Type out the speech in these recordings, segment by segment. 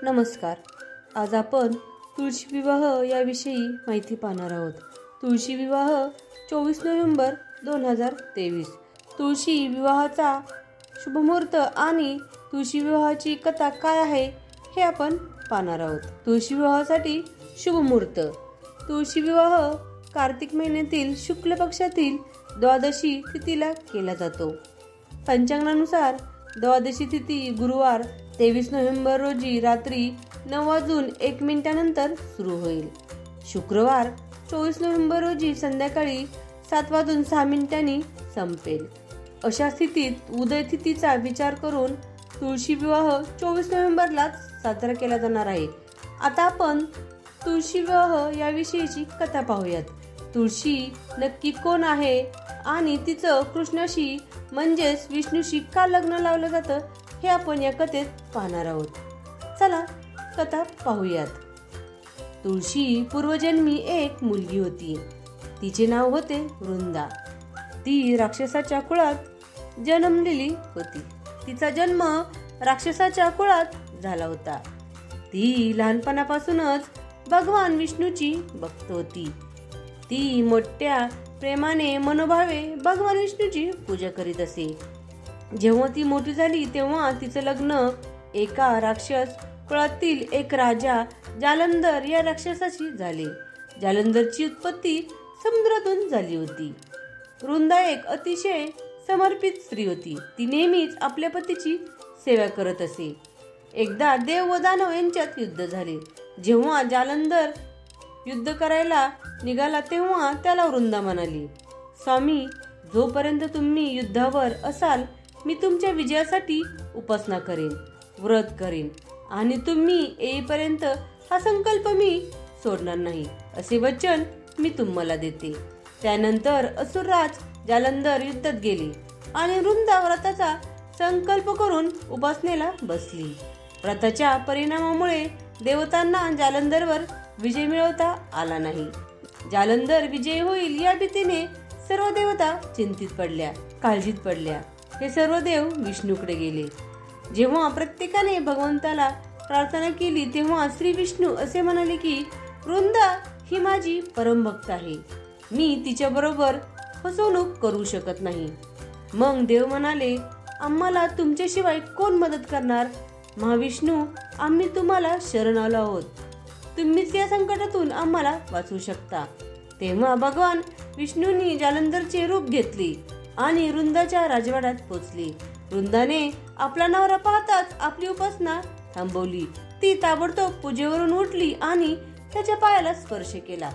नमस्कार. आज आपण तुळशी विवाह याविषयी माहिती पाहणार आहोत. तुळशी विवाह 24 नोव्हेंबर 2023. तुळशी विवाहाचा शुभमुहूर्त आणि तुळशी विवाहाची कथा काय आहे हे आपण पाहणार आहोत. तुळशी विवाहासाठी शुभमुहूर्त. तुळशी विवाह कार्तिक महिन्यातील शुक्ल पक्षातील द्वादशी तिथीला केला जातो. पंचांगानुसार द्वादशी तिथी गुरुवार 23 नोव्हेंबर रोजी रात्री 9:01 सुरू होईल. शुक्रवार 24 नोव्हेंबर रोजी संध्याकाळी 7:06 संपेल. अशा स्थितीत उदय तिथीचा विचार करून तुळशी विवाह 24 नोव्हेंबरलाच साजरा केला जाणार आहे. आता आपण तुळशी विवाह याविषयीची कथा पाहूयात. तुळशी नक्की कोण आहे आणि तिचं कृष्णाशी म्हणजेच विष्णूशी का लग्न लावलं जातं हे आपण या कथेत पाहणार आहोत. चला कथा पाहूयात. तुळशी पूर्वजन्मी एक मुलगी होती. तिचे नाव होते वृंदा. ती राक्षसाच्या कुळात जन्मलेली होती. तिचा जन्म राक्षसाच्या कुळात झाला होता. ती लहानपणापासूनच भगवान विष्णूची भक्त होती. ती मोठ्या प्रेमाने मनोभावे भगवान विष्णूची पूजा करीत असे. जेव्हा ती मोठी झाली तेव्हा तिचं लग्न एका राक्षस कुळातील एक राजा जालंधर या राक्षसाशी झाले. जालंधरची उत्पत्ती समुद्रातून झाली होती. वृंदा एक अतिशय समर्पित स्त्री होती. ती नेहमीच आपल्या पतीची सेवा करत असे. एकदा देव व दानव यांच्यात युद्ध झाले. जेव्हा जालंधर युद्ध करायला निघाला तेव्हा त्याला वृंदा म्हणाली, स्वामी, जोपर्यंत तुम्ही युद्धावर असाल मी तुमच्या विजयासाठी उपासना करेन, व्रत करेन आणि तुम्ही येईपर्यंत हा संकल्प मी सोडणार नाही असे वचन मी तुम्हाला देते. त्यानंतर असुरराज जालंधर युद्धात गेले आणि वृंदा व्रताचा संकल्प करून उपासनेला बसली. व्रताच्या परिणामामुळे देवतांना जालंधरवर विजय मिळवता आला नाही. जालंधर विजयी होईल या भीतीने सर्व देवता चिंतित पडल्या, काळजीत पडल्या. हे सर्व देव विष्णूकडे गेले. जेव्हा प्रत्येकाने भगवंताला प्रार्थना केली तेव्हा श्री विष्णू असे म्हणाले की वृंदा ही माझी परमभक्त आहे. मी तिच्या बरोबर फसवणूक करू शकत नाही. मग देव म्हणाले, आम्हाला तुमच्याशिवाय कोण मदत करणार? महाविष्णू, आम्ही तुम्हाला शरण आलो आहोत. तुम्हीच या संकटातून आम्हाला वाचवू शकता. तेव्हा भगवान विष्णूंनी जालंधरचे रूप घेतले आणि वृंदाच्या राजवाड्यात पोहोचले. वृंदाने आपला नवरा पाहताच आपली उपासना थांबवली. ती ताबडतोब पूजेवरून उठली आणि त्याच्या पायाला स्पर्श केला.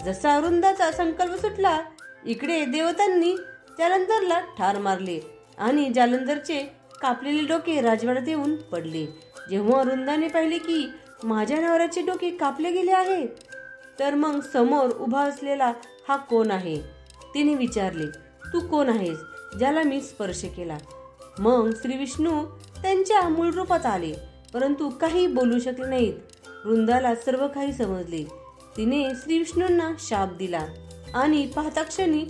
जसा वृंदाचा संकल्प सुटला इकडे देवतांनी जालंधरला ठार मारले आणि जालंधरचे कापलेले डोके राजवाड्यात येऊन पडले. जेव्हा वृंदाने पाहिले की माझ्या नवऱ्याचे डोके कापले गेले आहे तर मग समोर उभा असलेला हा कोण आहे? तिने विचारले, तू कोण आहेस ज्याला मी स्पर्श केला? मग श्री विष्णू त्यांच्या मूळ रूपात आले परंतु काही बोलू शकले नाहीत. वृंदाला सर्व काही समजले. तिने श्री विष्णूंना शाप दिला आणि पाहता क्षणी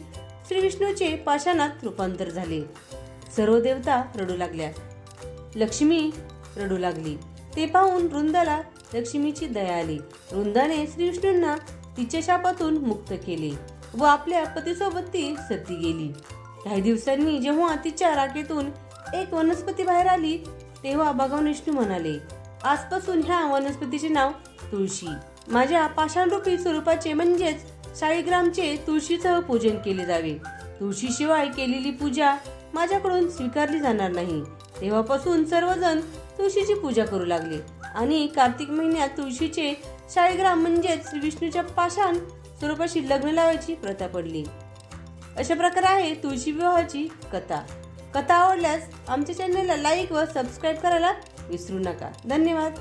श्री विष्णूचे पाषाणात रूपांतर झाले. सर्व देवता रडू लागल्या. लक्ष्मी रडू लागली. ते पाहून वृंदाला लक्ष्मीची दया आली. वृंदाने श्री विष्णूंना तिच्या शापातून मुक्त केले व आपल्या पतीसोबत ती सती गेली. काही दिवसांनी जेव्हा तिच्या राखेतून एक वनस्पती बाहेर आली तेव्हा भगवान विष्णू म्हणाले, आजपासून ह्या वनस्पतीचे नाव तुळशी. माझ्या पाषाणरूपी स्वरूपाचे म्हणजेच शाळीग्रामचे तुळशीसह पूजन केले जावे. तुळशीशिवाय केलेली पूजा माझ्याकडून स्वीकारली जाणार नाही. तेव्हापासून सर्वजण तुळशीची पूजा करू लागले आणि कार्तिक महिन्यात तुळशीचे शाळीग्राम म्हणजेच श्री विष्णूच्या पाषाण स्वरूपाशी लग्न लावायची प्रथा पडली. अशा प्रकारे आहे तुळशी विवाहाची कथा. कथा आवडल्यास आमच्या चॅनलला लाईक व सबस्क्राईब करायला विसरू नका. धन्यवाद.